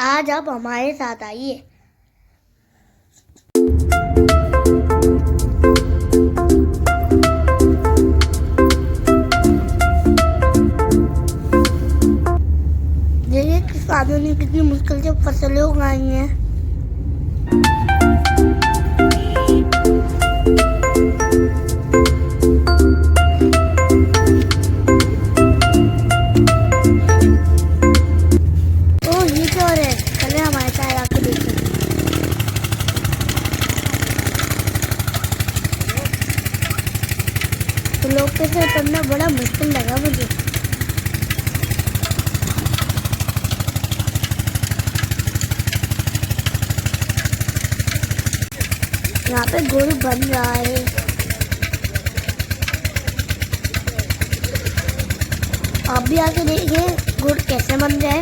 आज आप हमारे साथ आइए। देखिए किसानों ने कितनी मुश्किल से फसलें उगाई हैं। लोग के साथ करना बड़ा मुश्किल लगा मुझे। यहाँ पे गुड़ बन रहा है। आप भी आके देखिए गुड़ कैसे बन रहा है।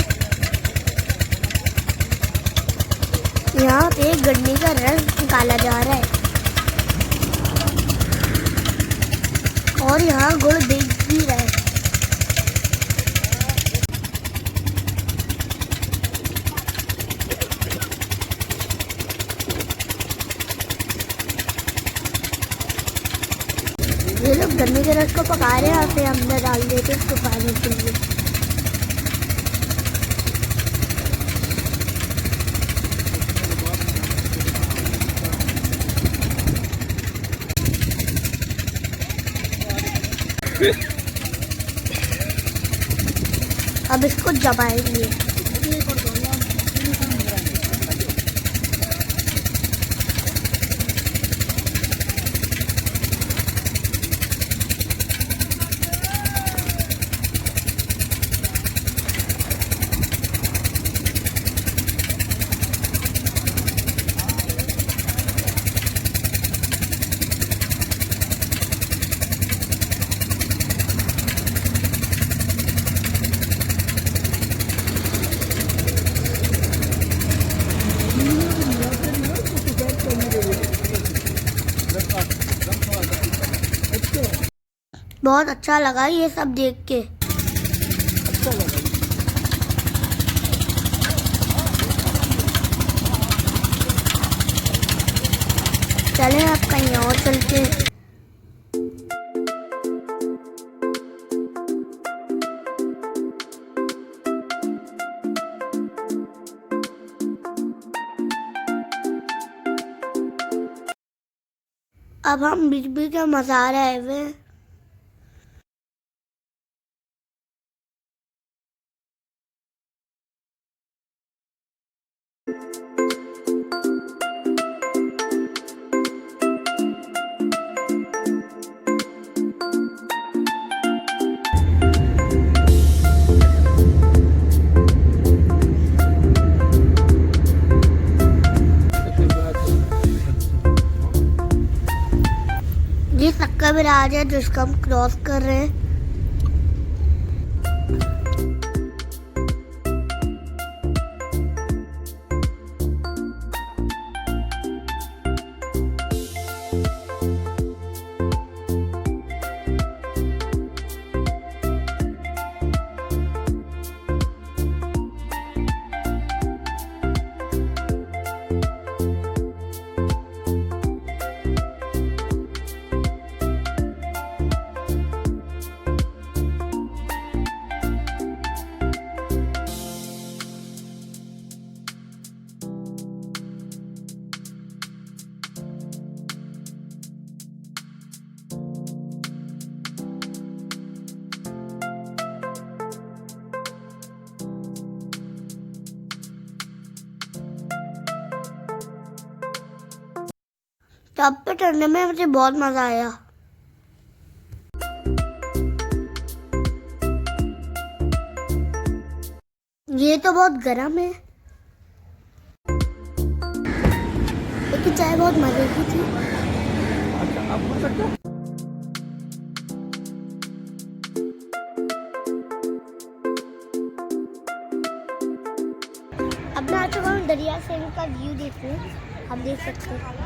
यहाँ पे गन्ने का रस निकाला जा रहा है और यहाँ गुड़ बेच भी रहा है। ये लोग गन्ने के रस को पका रहे हैं और फिर अंदर डाल देते हैं सुखाने के लिए। अब इसको जमाएंगे। बहुत अच्छा लगा ये सब देख के। चलें आप कहीं और चलते हैं। अब हम बिजली का मज़ारा है वे। ये सक्का बिराज है जिसको हम क्रॉस कर रहे हैं। टब पे चढ़ने में मुझे बहुत मजा आया। ये तो बहुत गर्म है लेकिन चाय बहुत मजे की थी। अब मैं आ चुका हूँ दरिया से का व्यू देखने। हम देख सकते हैं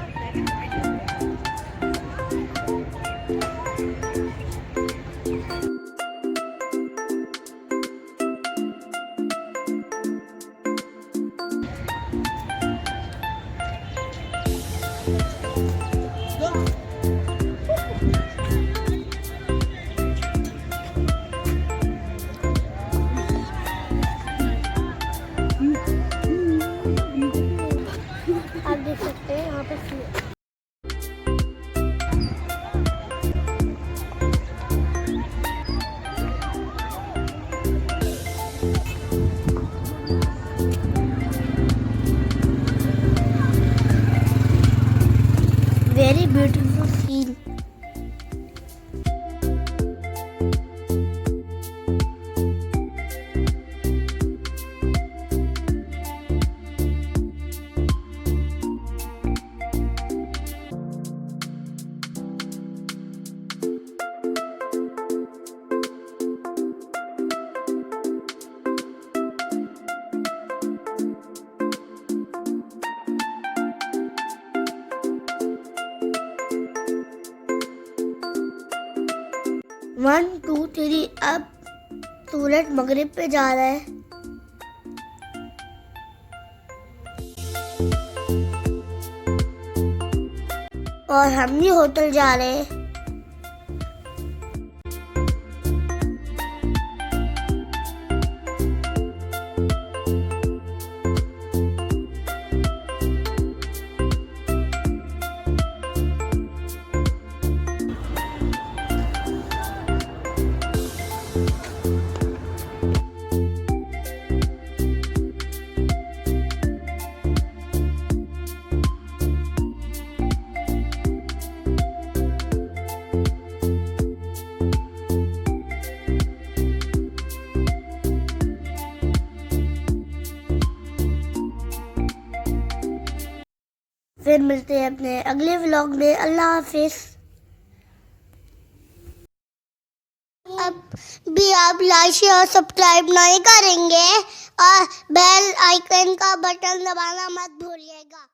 very beautiful scene. One two three, अब सूरज मगरिब पे जा रहा है। और हम भी होटल जा रहे हैं। फिर मिलते हैं अपने अगले व्लॉग में। अल्लाह हाफिज। अब भी आप लाइक शेयर सब्सक्राइब नहीं करेंगे और बेल आइकन का बटन दबाना मत भूलिएगा।